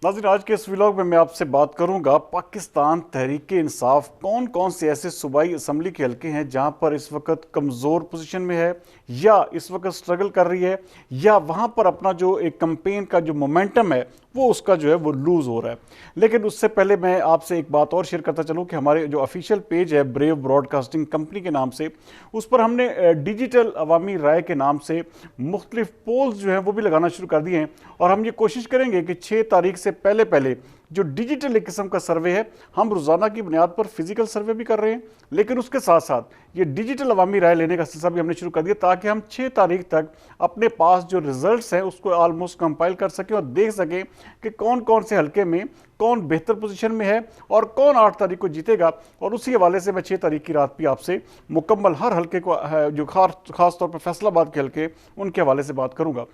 नाज़रीन, आज के इस व्लॉग में मैं आपसे बात करूंगा पाकिस्तान तहरीक इंसाफ कौन कौन से ऐसे सूबाई असम्बली के हलके हैं जहां पर इस वक्त कमज़ोर पोजीशन में है या इस वक्त स्ट्रगल कर रही है या वहां पर अपना जो एक कैंपेन का जो मोमेंटम है वो उसका जो है वो लूज़ हो रहा है। लेकिन उससे पहले मैं आपसे एक बात और शेयर करता चलूँ कि हमारे जो ऑफिशियल पेज है ब्रेव ब्रॉडकास्टिंग कंपनी के नाम से, उस पर हमने डिजिटल अवामी राय के नाम से मुख्तलिफ पोल्स जो हैं वो भी लगाना शुरू कर दिए हैं। और हम ये कोशिश करेंगे कि 6 तारीख से पहले पहले जो डिजिटल एक किस्म का सर्वे है, हम रोज़ाना की बुनियाद पर फिजिकल सर्वे भी कर रहे हैं, लेकिन उसके साथ साथ ये डिजिटल अवामी राय लेने का सिलसिला भी हमने शुरू कर दिया ताकि हम 6 तारीख तक अपने पास जो रिजल्ट्स हैं उसको ऑलमोस्ट कंपाइल कर सकें और देख सकें कि कौन कौन से हलके में कौन बेहतर पोजीशन में है और कौन 8 तारीख को जीतेगा। और उसी हवाले से मैं 6 तारीख की रात भी आपसे मुकम्मल हर हलके को जो खास तौर पर फैसलाबाद के हलके उनके हवाले से बात करूँगा।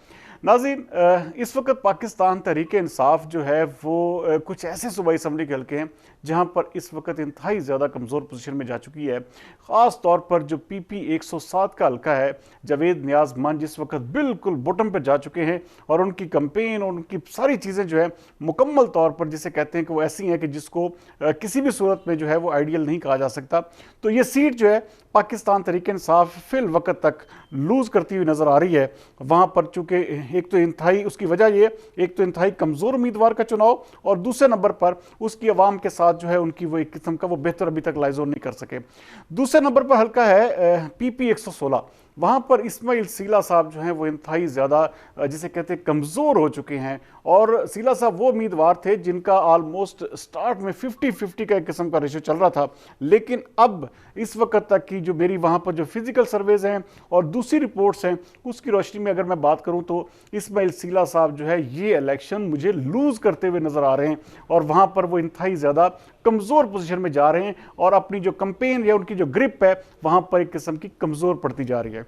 नाज़रीन, इस वक्त पाकिस्तान तहरीक इंसाफ जो है वो कुछ ऐसे सूबाई असम्बली के हलके हैं जहां पर इस वक्त इंतहाई ज़्यादा कमज़ोर पोजीशन में जा चुकी है। ख़ास तौर पर जो PP 107 का हलका है, जावेद नियाज मान जिस वक्त बिल्कुल बॉटम पर जा चुके हैं और उनकी कैंपेन और उनकी सारी चीज़ें जो है मुकम्मल तौर पर जिसे कहते हैं कि वो ऐसी हैं कि जिसको किसी भी सूरत में जो है वो आइडियल नहीं कहा जा सकता। तो ये सीट जो है पाकिस्तान तहरीक इंसाफ फिल वक्त तक लूज़ करती हुई नज़र आ रही है। वहाँ पर चूँकि एक तो इंतहाई उसकी वजह ये, एक तो इंतहाई कमज़ोर उम्मीदवार का चुनाव और दूसरे नंबर पर उसकी आवाम के साथ जो है उनकी वो एक किस्म का वो बेहतर अभी तक लाइजोर नहीं कर सके। दूसरे नंबर पर हल्का है PP 116। वहाँ पर इस्माइल सीला साहब जो हैं वो इंतहाई ज़्यादा जिसे कहते हैं कमज़ोर हो चुके हैं। और सीला साहब वो उम्मीदवार थे जिनका आलमोस्ट स्टार्ट में 50-50 का एक किस्म का रेशो चल रहा था, लेकिन अब इस वक्त तक की जो मेरी वहाँ पर जो फिजिकल सर्वेज हैं और दूसरी रिपोर्ट्स हैं उसकी रोशनी में अगर मैं बात करूँ तो इस्माइल सीला साहब जो है ये इलेक्शन मुझे लूज़ करते हुए नज़र आ रहे हैं और वहाँ पर वो इंतहाई ज़्यादा कमज़ोर पोजीशन में जा रहे हैं और अपनी जो कैंपेन या उनकी जो ग्रिप है वहाँ पर एक किस्म की कमज़ोर पड़ती जा रही है।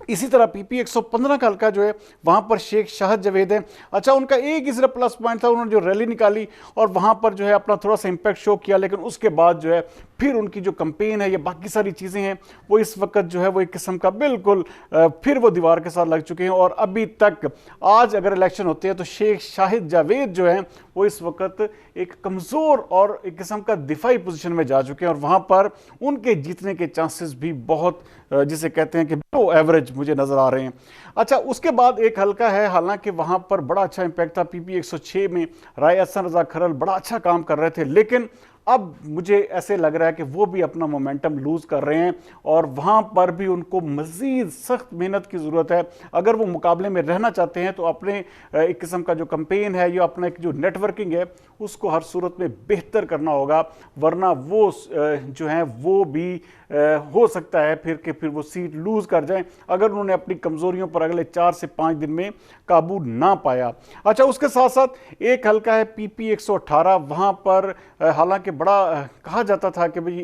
इसी तरह PP 115 का हल्का जो है वहाँ पर शेख शाहद जावेद है। अच्छा, उनका एक ही सिर्फ प्लस पॉइंट था, उन्होंने जो रैली निकाली और वहाँ पर जो है अपना थोड़ा सा इम्पैक्ट शो किया, लेकिन उसके बाद जो है फिर उनकी जो कैंपेन है या बाकी सारी चीज़ें हैं वो इस वक्त जो है वो एक किस्म का बिल्कुल फिर वो दीवार के साथ लग चुके हैं। और अभी तक आज अगर इलेक्शन होते हैं तो शेख शाहिद जावेद जो है वो इस वक्त एक कमज़ोर और एक किस्म का दिफाई पोजीशन में जा चुके हैं और वहाँ पर उनके जीतने के चांसेस भी बहुत जिसे कहते हैं कि बिलो एवरेज मुझे नज़र आ रहे हैं। अच्छा, उसके बाद एक हल्का है, हालांकि वहाँ पर बड़ा अच्छा इम्पैक्ट था, PP 106 में राय अहसन रजा खरल बड़ा अच्छा काम कर रहे थे, लेकिन अब मुझे ऐसे लग रहा है कि वो भी अपना मोमेंटम लूज़ कर रहे हैं और वहाँ पर भी उनको मज़ीद सख्त मेहनत की ज़रूरत है। अगर वो मुकाबले में रहना चाहते हैं तो अपने एक किस्म का जो कैंपेन है या अपना एक जो नेटवर्किंग है उसको हर सूरत में बेहतर करना होगा, वरना वो जो है वो भी हो सकता है फिर वो सीट लूज़ कर जाएं अगर उन्होंने अपनी कमज़ोरियों पर अगले 4 से 5 दिन में काबू ना पाया। अच्छा, उसके साथ साथ एक हल्का है PP 118। वहाँ पर हालांकि बड़ा कहा जाता था कि भाई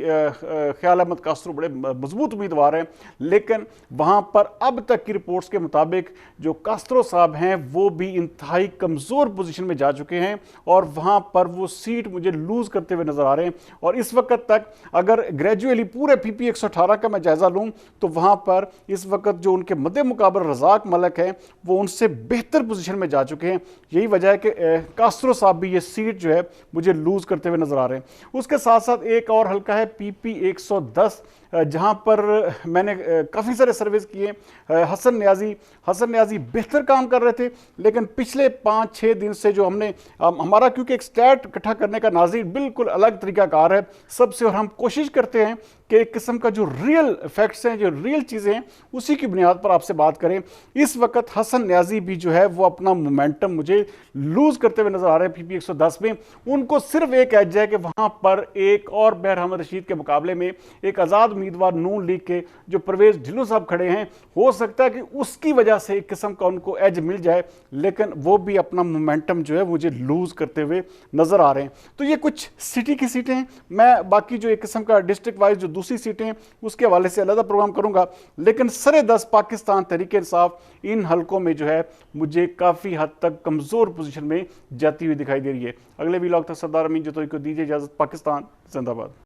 ख्याल अहमद कास्त्रो बड़े मजबूत उम्मीदवार हैं, लेकिन वहाँ पर अब तक की रिपोर्ट्स के मुताबिक जो कास्त्रो साहब हैं वो भी इंतहाई कमज़ोर पोजीशन में जा चुके हैं और वहाँ पर वो सीट मुझे लूज़ करते हुए नज़र आ रहे हैं। और इस वक्त तक अगर ग्रेजुअली पूरे PP 118 का मैं जायज़ा लूँ तो वहाँ पर इस वक्त जो उनके मद्दे मुकाबल रज़ाक मलिक हैं वो उनसे बेहतर पोजीशन में जा चुके हैं। यही वजह है कि कास्त्रो साहब भी ये सीट जो है मुझे लूज़ करते हुए नज़र आ रहे हैं। उसके साथ साथ एक और हल्का है PP 110, जहाँ पर मैंने काफ़ी सारे सर्वेस किए। हसन न्याजी बेहतर काम कर रहे थे, लेकिन पिछले 5-6 दिन से जो हमने हमारा क्योंकि एक स्टैट इकट्ठा करने का नाज़रीन बिल्कुल अलग तरीकाकार है सबसे, और हम कोशिश करते हैं कि एक किस्म का जो रियल फैक्ट्स हैं, जो रियल चीज़ें हैं, उसी की बुनियाद पर आपसे बात करें। इस वक्त हसन न्याजी भी जो है वो अपना मोमेंटम मुझे लूज़ करते हुए नज़र आ रहे हैं। PP 110 में उनको सिर्फ एक एज है कि वहाँ पर एक और बैर अहमद रशीद के मुकाबले में एक आज़ाद उम्मीदवार नून लीग के जो परवेज ढिल्लों साहब खड़े हैं, हो सकता है कि उसकी वजह से एक किस्म का उनको एज मिल जाए, लेकिन वो भी अपना मोमेंटम जो है मुझे लूज़ करते हुए नज़र आ रहे हैं। तो ये कुछ सिटी की सीटें हैं, मैं बाकी जो एक किस्म का डिस्ट्रिक्ट वाइज जो दूसरी सीटें उसके हवाले से अलग प्रोग्राम करूंगा, लेकिन सरे 10 पाकिस्तान तहरीक इंसाफ इन हलकों में जो है मुझे काफ़ी हद तक कमज़ोर पोजीशन में जाती हुई दिखाई दे रही है। अगले व्लॉग तक सरदार अमीन जतोई को दीजिए इजाज़त। पाकिस्तान जिंदाबाद।